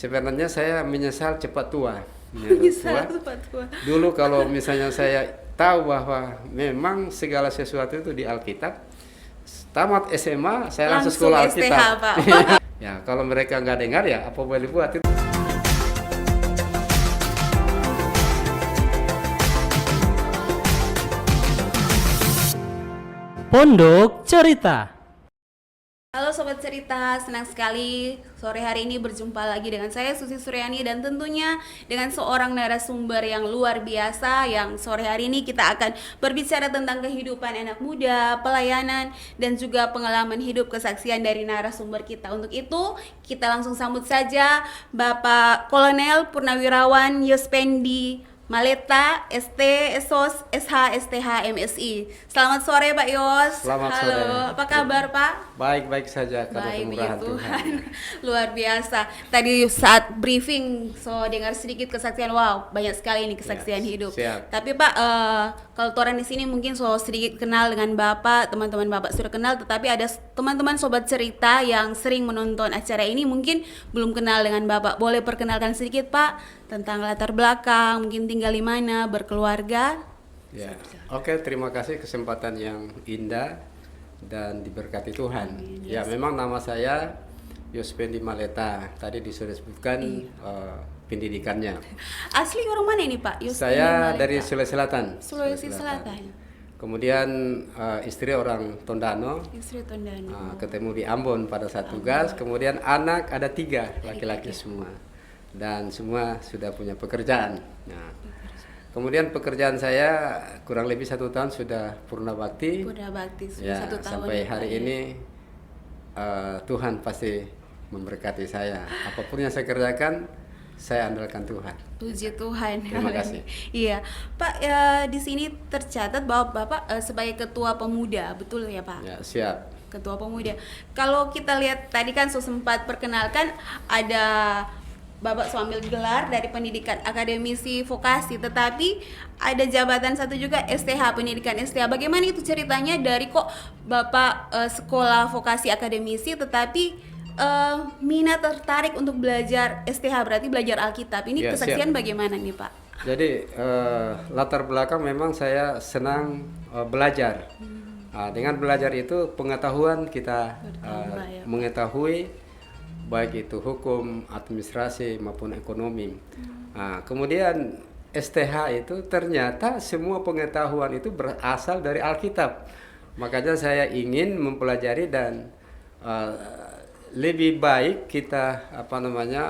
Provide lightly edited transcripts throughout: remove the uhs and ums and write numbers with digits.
Sebenarnya saya menyesal cepat tua. Menyesal cepat tua. Dulu kalau misalnya saya tahu bahwa memang segala sesuatu itu di Alkitab, tamat SMA saya langsung sekolah STH, Alkitab. Pak. Ya, kalau mereka nggak dengar ya apa boleh buat. Pondok Cerita. Halo Sobat Cerita, senang sekali sore hari ini berjumpa lagi dengan saya Susi Suryani dan tentunya dengan seorang narasumber yang luar biasa yang sore hari ini kita akan berbicara tentang kehidupan anak muda, pelayanan dan juga pengalaman hidup kesaksian dari narasumber kita. Untuk itu kita langsung sambut saja Bapak Kolonel Purnawirawan Yospendi Maleta, ST, SOS, SH, STH, MSI. Selamat sore Pak Yos. Selamat Halo, sore. apa kabar Pak? Baik-baik saja karena Baik, kemurahan puji Tuhan. Luar biasa. Tadi saat briefing, dengar sedikit kesaksian. Wow, banyak sekali ini kesaksian Ya, hidup. siap. Tapi Pak, kalau orang di sini mungkin sedikit kenal dengan Bapak, teman-teman Bapak sudah kenal, tetapi ada teman-teman Sobat Cerita yang sering menonton acara ini mungkin belum kenal dengan Bapak. Boleh perkenalkan sedikit Pak tentang latar belakang, mungkin tinggal di mana, berkeluarga? Ya. Oke, terima kasih kesempatan yang indah dan diberkati Tuhan. Amin, Ya, memang nama saya Yospendi Maleta. Tadi disudah disebutkan pendidikannya. Asli orang mana ini Pak? Yospendi Saya Maleta. dari Sulawesi Selatan. Sulawesi Selatan. Kemudian istri orang Tondano. Istri Tondano. Ketemu di Ambon pada saat tugas. Kemudian anak ada 3 laki-laki semua. Dan semua sudah punya pekerjaan. Nah, kemudian pekerjaan saya kurang lebih 1 tahun sudah purna bakti. Purna bakti sudah Ya, 1 tahun sampai ya, Pak, hari ya. ini Tuhan pasti memberkati saya. Apapun yang saya kerjakan, saya andalkan Tuhan. Puji Tuhan. Terima kasih. Iya, Pak. Di sini tercatat bahwa Bapak sebagai ketua pemuda, betul ya Pak? Ya, siap. Ketua pemuda. Kalau kita lihat tadi kan sempat perkenalkan ada Bapak suambil gelar dari pendidikan akademisi vokasi, tetapi ada jabatan satu juga STH, pendidikan STH. Bagaimana itu ceritanya dari kok Bapak sekolah vokasi akademisi tetapi minat tertarik untuk belajar STH, berarti belajar Alkitab. Ini Ya, kesaksian siap. bagaimana nih Pak? Jadi latar belakang memang saya senang belajar. Dengan belajar itu pengetahuan kita Bertambah, ya, Pak. mengetahui baik itu hukum, administrasi maupun ekonomi. Kemudian STH itu ternyata semua pengetahuan itu berasal dari Alkitab. Makanya saya ingin mempelajari dan lebih baik kita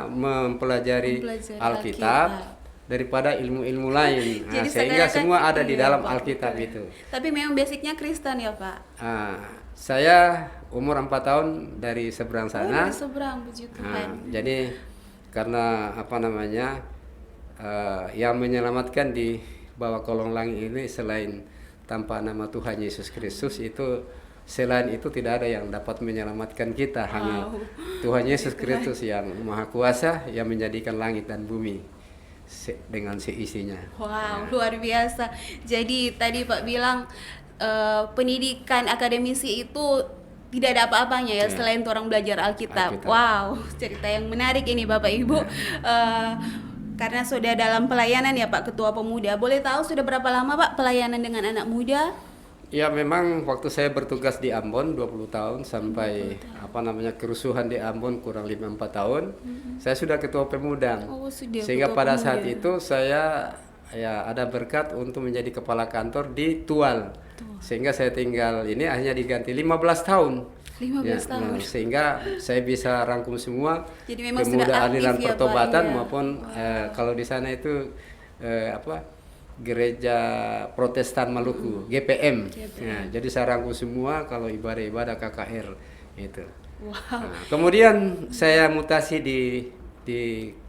mempelajari Alkitab daripada ilmu-ilmu lain. Jadi Sehingga seakan-akan semua ada di iya, dalam Pak, Alkitab betul. itu. Tapi memang basicnya Kristen ya Pak? Saya umur 4 tahun dari seberang Oh, sana. dari seberang, puji Tuhan. Jadi karena yang menyelamatkan di bawah kolong langit ini selain tanpa nama Tuhan Yesus Kristus itu, selain itu tidak ada yang dapat menyelamatkan kita. Hanya Tuhan Yesus Kristus yang Maha Kuasa yang menjadikan langit dan bumi dengan seisinya. Wow, luar biasa. Jadi tadi Pak bilang pendidikan akademisi itu tidak ada apa-apanya ya, selain orang belajar Alkitab. Wow, cerita yang menarik ini Bapak Ibu. Karena sudah dalam pelayanan ya Pak, Ketua Pemuda. Boleh tahu sudah berapa lama Pak pelayanan dengan anak muda? Ya, memang waktu saya bertugas di Ambon 20 tahun sampai kerusuhan di Ambon kurang lebih 4 tahun. Saya sudah ketua pemuda. Oh, sudah Sehingga ketua pada pemuda. saat itu saya ada berkat untuk menjadi kepala kantor di Tual. Sehingga saya tinggal ini hanya diganti 15 tahun. 15 tahun. Sehingga saya bisa rangkum semua Jadi memang pemuda sudah aktif aliran ya, Pak, pertobatan iya. maupun kalau di sana itu Gereja Protestan Maluku, GPM. Nah, jadi saya rangkum semua kalau ibadah-ibadah KKR itu. Wow. Kemudian saya mutasi di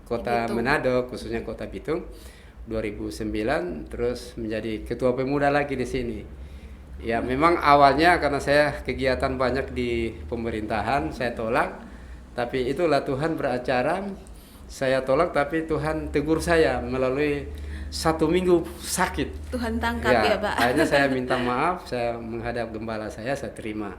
kota Bitung. Manado, khususnya kota Bitung 2009, terus menjadi ketua pemuda lagi di sini. Ya, memang awalnya karena saya kegiatan banyak di pemerintahan, saya tolak. Tapi itulah Tuhan beracara, saya tolak tapi Tuhan tegur saya melalui 1 minggu sakit. Tuhan tangkap ya Pak. Akhirnya saya minta maaf, saya menghadap gembala saya terima.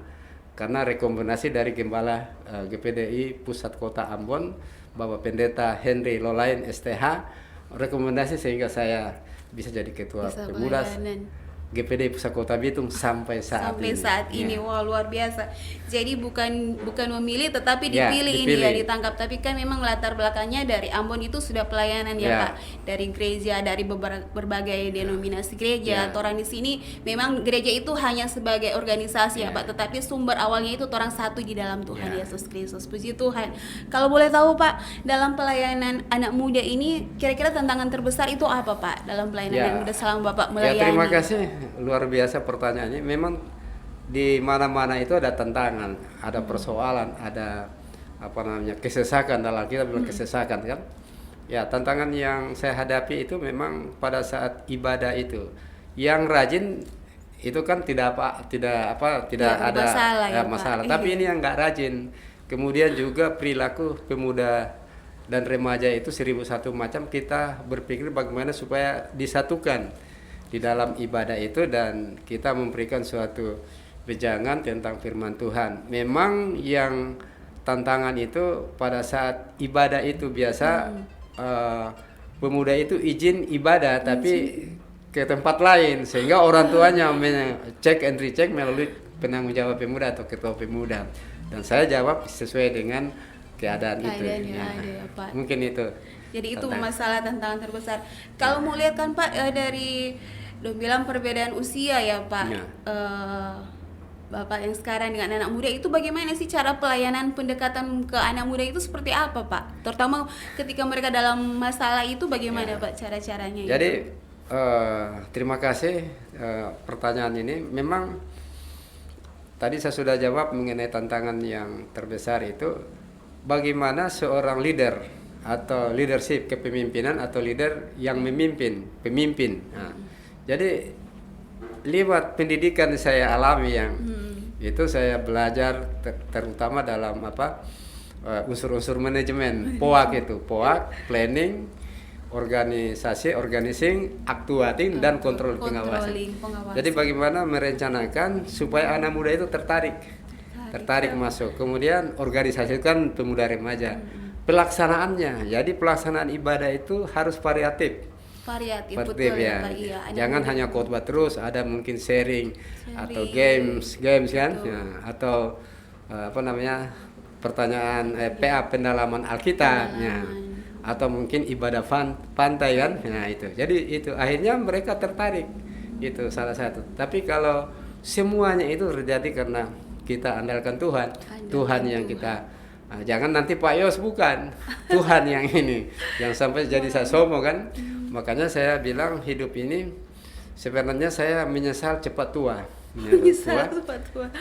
Karena rekomendasi dari gembala GPDI Pusat Kota Ambon Bapak Pendeta Henry Lolain STH rekomendasi sehingga saya bisa jadi ketua Bisa pemuda pelayanan. GPD Pusat Kota Bitung sampai saat Sampai ini. saat ini, Ya. wah luar biasa. Jadi bukan memilih tetapi Ya, dipilih ini dipilih. ya, ditangkap. Tapi kan memang latar belakangnya dari Ambon itu sudah pelayanan ya, Ya. Pak. Dari gereja, dari berbagai denominasi gereja. Ya. Orang di sini memang gereja itu hanya sebagai organisasi ya, Ya. Pak. Tetapi sumber awalnya itu orang satu di dalam Tuhan Ya. Yesus Kristus. Puji Tuhan. Kalau boleh tahu Pak, dalam pelayanan anak muda ini kira-kira tantangan terbesar itu apa Pak? Dalam pelayanan Ya. anak muda selama Bapak Ya, melayani. terima kasih, luar biasa pertanyaannya. Memang di mana-mana itu ada tantangan, ada persoalan, ada kesesakan. Dalam kita bilang kesesakan kan. Ya, tantangan yang saya hadapi itu memang pada saat ibadah itu. Yang rajin itu kan tidak Ya, ada masalah ya, Pak. masalah. Iya. Tapi ini yang nggak rajin. Kemudian juga perilaku pemuda dan remaja itu 1001 macam, kita berpikir bagaimana supaya disatukan di dalam ibadah itu dan kita memberikan suatu wejangan tentang firman Tuhan. Memang yang tantangan itu pada saat ibadah itu biasa pemuda itu izin ibadah tapi ke tempat lain sehingga orang tuanya cek and recheck melalui penanggung jawab pemuda atau ketua pemuda, dan saya jawab sesuai dengan keadaan itu. Keadaan yang ada ya, Pak. Mungkin itu. Jadi itu tantangan. masalah tantangan terbesar. Kalau mau lihat kan Pak, dari dong bilang perbedaan usia ya Pak. Ya. Bapak yang sekarang dengan anak muda itu bagaimana sih cara pelayanan pendekatan ke anak muda itu seperti apa Pak? Terutama ketika mereka dalam masalah itu bagaimana Pak cara-caranya? Jadi terima kasih pertanyaan ini. Memang tadi saya sudah jawab mengenai tantangan yang terbesar itu bagaimana seorang leader atau leadership kepemimpinan atau leader yang pemimpin. Nah, jadi lewat pendidikan saya alami yang itu saya belajar terutama dalam unsur-unsur manajemen, POAK, planning, organisasi, organizing, actuating, dan kontrol pengawasan. Jadi bagaimana merencanakan supaya anak muda itu tertarik masuk. Kemudian organisasikan pemuda remaja. Pelaksanaannya, jadi pelaksanaan ibadah itu harus variatif betul ya. Pak. Iya, Jangan hanya khotbah terus, ada mungkin sharing atau games kan, ya, atau pertanyaan PA pendalaman Alkitab, ya, atau mungkin ibadah pantai kan, nah itu. Jadi itu akhirnya mereka tertarik, itu salah satu. Tapi kalau semuanya itu terjadi karena kita andalkan Tuhan yang kita. Nah, jangan nanti Pak Yos bukan Tuhan yang ini, yang sampai jadi saya sombong kan. Makanya saya bilang hidup ini sebenarnya saya menyesal cepat tua.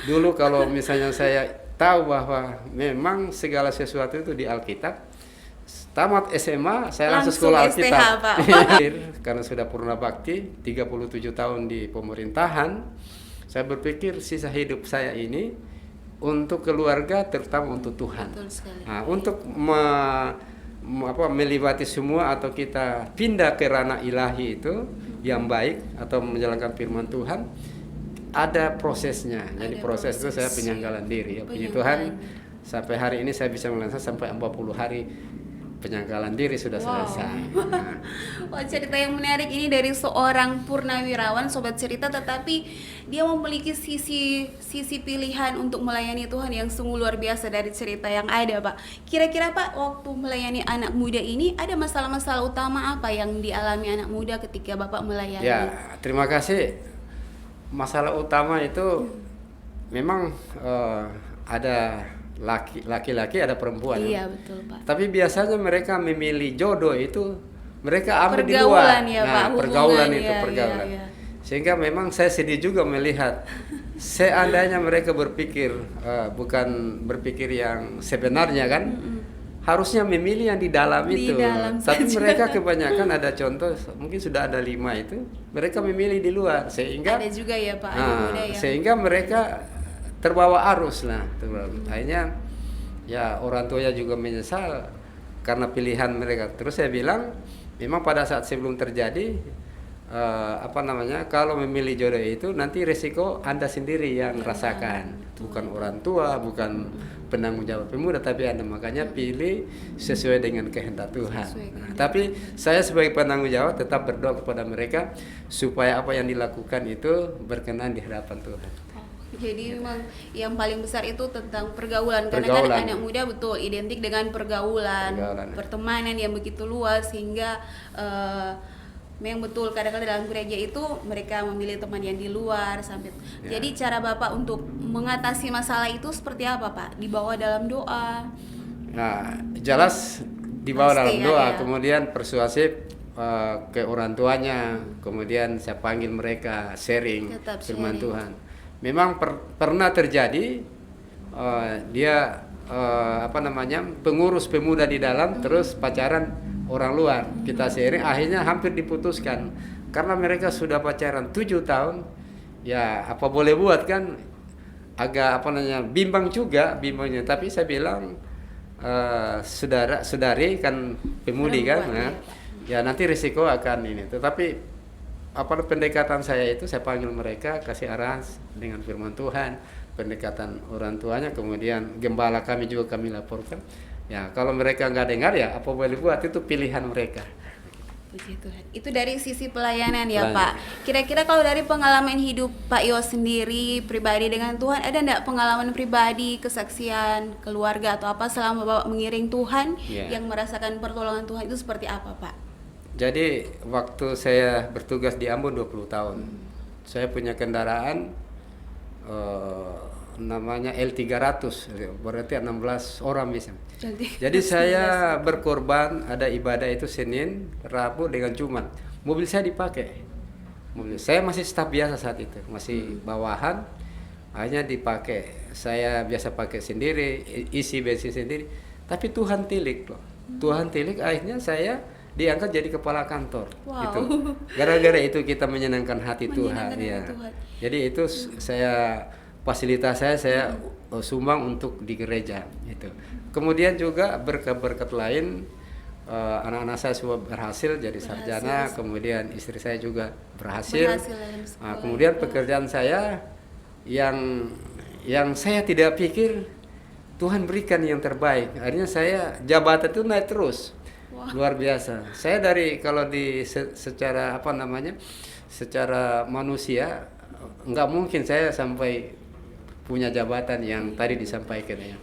Dulu kalau misalnya saya tahu bahwa memang segala sesuatu itu di Alkitab, tamat SMA saya langsung sekolah STH, Alkitab. Pak. Karena sudah purna bakti 37 tahun di pemerintahan, saya berpikir sisa hidup saya ini untuk keluarga, terutama untuk Tuhan. Nah, untuk melewati semua atau kita pindah ke ranah ilahi itu yang baik atau menjalankan firman Tuhan, ada prosesnya. Jadi proses itu saya penyanggalan diri. Ya, puji Tuhan, sampai hari ini saya bisa melaksanakan sampai 40 hari penyanggalan diri sudah selesai. Nah. Wah, cerita yang menarik ini dari seorang purnawirawan, sobat cerita, tetapi dia memiliki sisi pilihan untuk melayani Tuhan yang sungguh luar biasa dari cerita yang ada, Pak. Kira-kira Pak, waktu melayani anak muda ini ada masalah-masalah utama apa yang dialami anak muda ketika Bapak melayani? Ya, terima kasih. Masalah utama itu memang ada laki-laki ada perempuan. Iya, betul Pak. Tapi biasanya mereka memilih jodoh itu mereka ambil di luar. Ya, Nah, Pak, pergaulan hubungan, itu ya, pergaulan. ya. Sehingga memang saya sedih juga melihat seandainya mereka berpikir bukan berpikir yang sebenarnya kan. Harusnya memilih yang di dalam itu. Tapi mereka kebanyakan ada contoh mungkin sudah ada 5 itu mereka memilih di luar sehingga ada juga ya Pak, ada muda yang sehingga mereka terbawa arus lah. Akhirnya ya orang tuanya juga menyesal karena pilihan mereka. Terus saya bilang memang pada saat sebelum terjadi kalau memilih jodoh itu nanti resiko Anda sendiri yang rasakan, bukan orang tua, bukan penanggung jawab pemuda, tapi Anda makanya pilih sesuai dengan kehendak Tuhan. Nah, tapi saya sebagai penanggung jawab tetap berdoa kepada mereka supaya apa yang dilakukan itu berkenan di hadapan Tuhan. Jadi memang yang paling besar itu tentang pergaulan. Karena kan anak muda betul identik dengan pergaulan. Pertemanan yang begitu luas sehingga memang betul kadang-kadang dalam gereja itu mereka memilih teman yang di luar sampai. Jadi cara Bapak untuk mengatasi masalah itu seperti apa, Pak? Dibawa dalam doa. Nah, jelas dibawa dalam doa, ya. Kemudian persuasif ke orang tuanya, kemudian saya panggil mereka sharing firman Tuhan. Memang pernah terjadi dia pengurus pemuda di dalam terus pacaran orang luar, kita sharing, akhirnya hampir diputuskan karena mereka sudah pacaran 7 tahun. Ya apa boleh buat kan, agak bimbangnya, tapi saya bilang saudari kan pemudi kan, ya nanti risiko akan ini. Tetapi pendekatan saya itu saya panggil mereka, kasih arahan dengan firman Tuhan, pendekatan orang tuanya, kemudian gembala kami juga kami laporkan. Ya kalau mereka nggak dengar ya apa boleh buat, itu pilihan mereka. Puji Tuhan. Itu dari sisi pelayanan ya Pak. Kira-kira kalau dari pengalaman hidup Pak Yos sendiri pribadi dengan Tuhan, ada enggak pengalaman pribadi, kesaksian, keluarga atau apa selama Bapak mengiring Tuhan yang merasakan pertolongan Tuhan itu seperti apa Pak? Jadi waktu saya bertugas di Ambon 20 tahun, saya punya kendaraan namanya L300, berarti 16 orang bisa. Jadi saya berkorban, ada ibadah itu Senin, Rabu dengan Jumat. Mobil saya dipakai. Saya masih staf biasa saat itu, masih bawahan, hanya dipakai. Saya biasa pakai sendiri, isi bensin sendiri. Tapi Tuhan tilik loh. Tuhan tilik, akhirnya saya diangkat jadi kepala kantor. Gitu. Gara-gara itu kita menyenangkan hati Tuhan. Ya. Jadi itu fasilitas saya sumbang untuk di gereja itu. Kemudian juga berkat-berkat lain, anak-anak saya semua berhasil jadi sarjana, kemudian istri saya juga berhasil. Kemudian pekerjaan saya yang saya tidak pikir Tuhan berikan yang terbaik. Akhirnya saya jabatan itu naik terus. Luar biasa. Saya kalau secara secara manusia nggak mungkin saya sampai punya jabatan yang tadi disampaikan ya.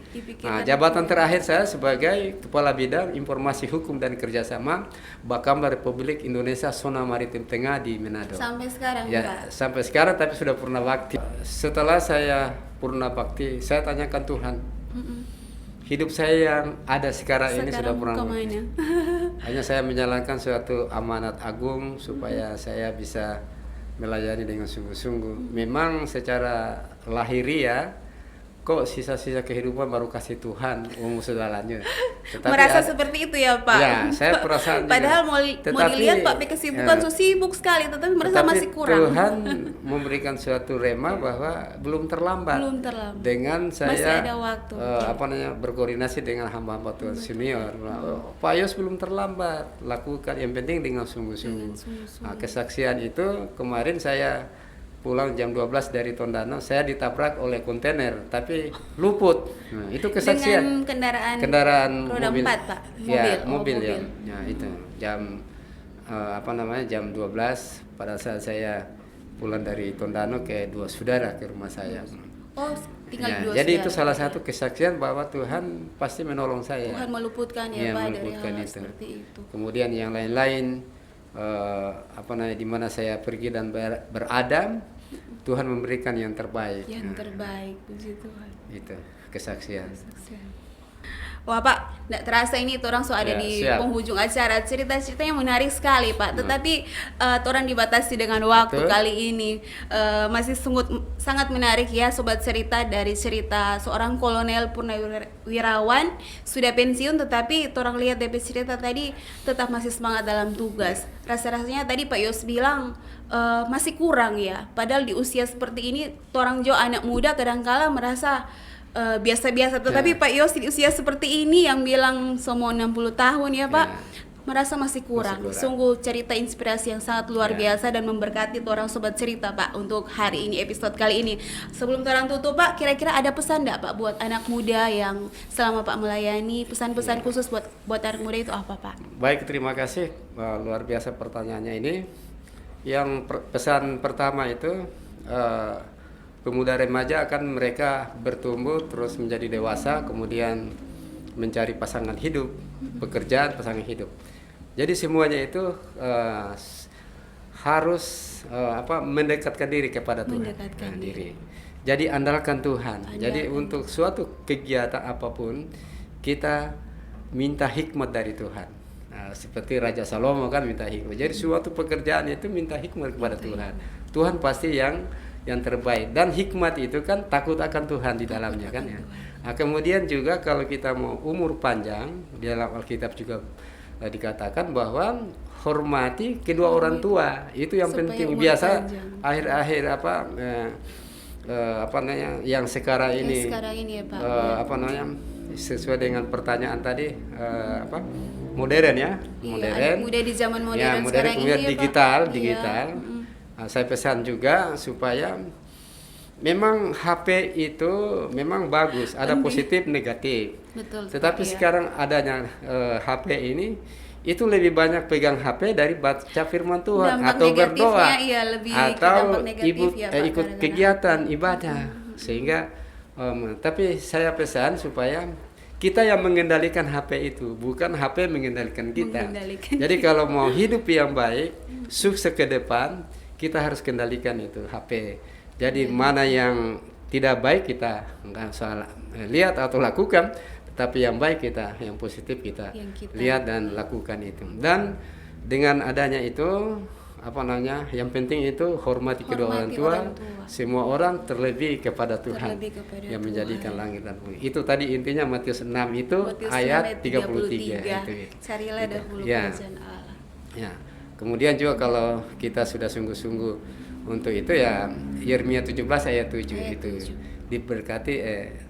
Nah, jabatan terakhir saya sebagai Kepala Bidang Informasi Hukum dan Kerjasama Bakamla Republik Indonesia Zona Maritim Tengah di Manado. Sampai sekarang ya, Pak? Sampai sekarang, tapi sudah purna bakti. Setelah saya purna bakti, saya tanyakan Tuhan, hidup saya yang ada sekarang ini sudah purna bakti. Hanya saya menjalankan suatu amanat agung supaya saya bisa melayani dengan sungguh-sungguh. Memang secara lahiriah kok sisa-sisa kehidupan baru kasih Tuhan segalanya. Merasa seperti itu ya Pak? Ya, saya perasaan padahal mau dilihat Pak kesibukan sibuk sekali, tetapi merasa masih kurang. Tuhan memberikan suatu rema bahwa belum terlambat. Dengan saya masih ada waktu. Berkoordinasi dengan hamba-hamba Tuhan senior. Pak Yos belum terlambat, lakukan yang penting dengan sungguh-sungguh. Nah, kesaksian itu kemarin saya pulang jam 12 dari Tondano, saya ditabrak oleh kontainer tapi luput. Nah, itu kesaksian. Dengan kendaraan roda mobil. 4, Pak. Mobil. Ya. Ya, itu jam jam 12 pada saat saya pulang dari Tondano ke dua saudara ke rumah saya. Oh, tinggal dua jadi saudara. itu salah satu kesaksian bahwa Tuhan pasti menolong saya. Tuhan meluputkan ya Pak dari hal seperti itu. Kemudian yang lain-lain di mana saya pergi dan berada, Tuhan memberikan yang terbaik. Yang terbaik, puji Tuhan. Itu kesaksian. Wah Pak, tidak terasa ini orang ada di penghujung acara. Cerita-ceritanya menarik sekali Pak. Tetapi orang dibatasi dengan waktu kali ini. Masih sangat menarik ya Sobat Cerita, dari cerita seorang kolonel purnawirawan sudah pensiun, tetapi orang lihat dari cerita tadi tetap masih semangat dalam tugas. Rasa-rasanya tadi Pak Yos bilang masih kurang ya. Padahal di usia seperti ini, orang jo anak muda kadangkala merasa biasa-biasa, tetapi Pak Yos di usia seperti ini yang bilang semua 60 tahun ya Pak, merasa masih kurang. kurang. Sungguh cerita inspirasi yang sangat luar biasa dan memberkati orang sobat cerita Pak untuk hari ini, episode kali ini. Sebelum orang tutup Pak, kira-kira ada pesan enggak Pak buat anak muda yang selama Pak melayani, pesan-pesan khusus buat anak muda itu apa Pak? Baik, terima kasih. Luar biasa pertanyaannya ini. Yang pesan pertama itu pemuda remaja akan mereka bertumbuh terus menjadi dewasa, kemudian mencari pasangan hidup, pekerjaan pasangan hidup. Jadi semuanya itu harus mendekatkan diri kepada Tuhan. Mendekatkan diri. Jadi andalkan Tuhan. Jadi untuk suatu kegiatan apapun kita minta hikmat dari Tuhan. Nah, seperti Raja Salomo kan minta hikmat. Jadi suatu pekerjaan itu minta hikmat kepada Tuhan. Tuhan pasti yang terbaik, dan hikmat itu kan takut akan Tuhan di dalamnya kan ya. Nah, kemudian juga kalau kita mau umur panjang, di dalam Alkitab juga dikatakan bahwa hormati kedua orang tua, itu yang supaya penting. umur Biasa panjang. akhir-akhir yang sekarang ini, ya Pak. sesuai dengan pertanyaan tadi modern ya, Iya, modern. anak muda di zaman modern Ya, modern sekarang kemudian ini ya, Pak. digital. Iya. Nah, saya pesan juga supaya memang HP itu memang bagus, ada positif negatif. Betul. Tetapi iya. sekarang adanya HP ini itu lebih banyak pegang HP dari baca firman Tuhan Dampak atau negatifnya, berdoa iya, lebih ke atau dampak negatif ya, Pak, ikut gara-gara kegiatan ibadah. Sehingga tapi saya pesan supaya kita yang mengendalikan HP itu, bukan HP mengendalikan kita. Mengendalikan. Jadi kalau mau hidup yang baik, sukses ke depan, kita harus kendalikan itu HP. Jadi mana yang tidak baik kita nggak usah lihat atau lakukan, tetapi yang baik kita, yang positif kita Yang kita lihat dan lakukan itu. Dan dengan adanya itu yang penting itu hormati kedua orang tua. Semua orang terlebih kepada Tuhan Terlebih kepada yang Tuhan. menjadikan langit dan bumi. Itu tadi intinya Matius 6 itu Matius ayat 33. 33 itu. Carilah dahulu Ya. kerajaan Allah. Ya. Kemudian juga kalau kita sudah sungguh-sungguh untuk itu ya Yeremia 17 ayat 7 Ayat itu. 7.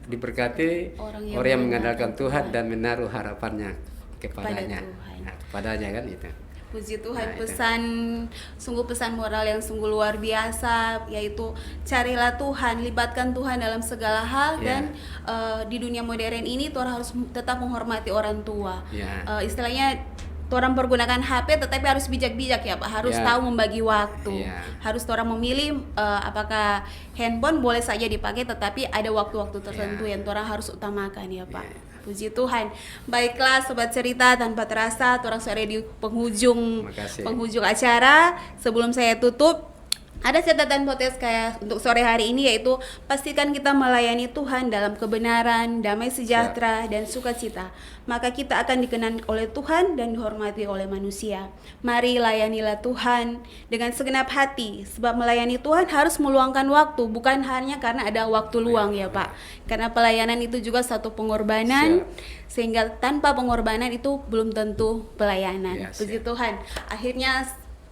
Diberkati orang yang mengandalkan Tuhan dan menaruh harapannya kepadanya. Tuhan. Nah, kepadanya kan itu. Puji Tuhan, Nah, itu. sungguh pesan moral yang sungguh luar biasa, yaitu carilah Tuhan, libatkan Tuhan dalam segala hal. Ya. Dan di dunia modern ini Tuhan harus tetap menghormati orang tua. Ya. Istilahnya orang pergunakan HP tetapi harus bijak-bijak ya Pak, harus Ya. tahu membagi waktu. Ya. Harus orang memilih apakah handphone boleh saja dipakai, tetapi ada waktu-waktu tertentu Ya. yang orang harus utamakan ya Pak. Ya. Puji Tuhan. Baiklah sobat cerita, tanpa terasa orang sudah di penghujung Makasih. acara. Sebelum saya tutup, ada catatan podcast kayak untuk sore hari ini, yaitu pastikan kita melayani Tuhan dalam kebenaran, damai sejahtera, dan sukacita. Maka kita akan dikenal oleh Tuhan dan dihormati oleh manusia. Mari layanilah Tuhan dengan segenap hati, sebab melayani Tuhan harus meluangkan waktu, bukan hanya karena ada waktu luang ya Pak. Karena pelayanan itu juga satu pengorbanan, sehingga tanpa pengorbanan itu belum tentu pelayanan. Ya, Puji Tuhan. Akhirnya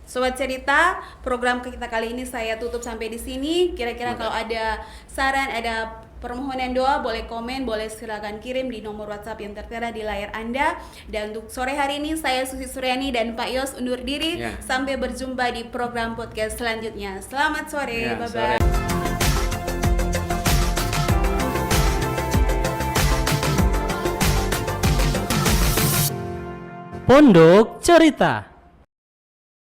Sobat Cerita, program kita kali ini saya tutup sampai di sini. Kira-kira kalau ada saran, ada permohonan doa, boleh komen, boleh silakan kirim di nomor WhatsApp yang tertera di layar Anda. Dan untuk sore hari ini saya Susi Suryani dan Pak Yos undur diri. Ya. Sampai berjumpa di program podcast selanjutnya. Selamat sore, Ya, bye-bye. Pondok Cerita.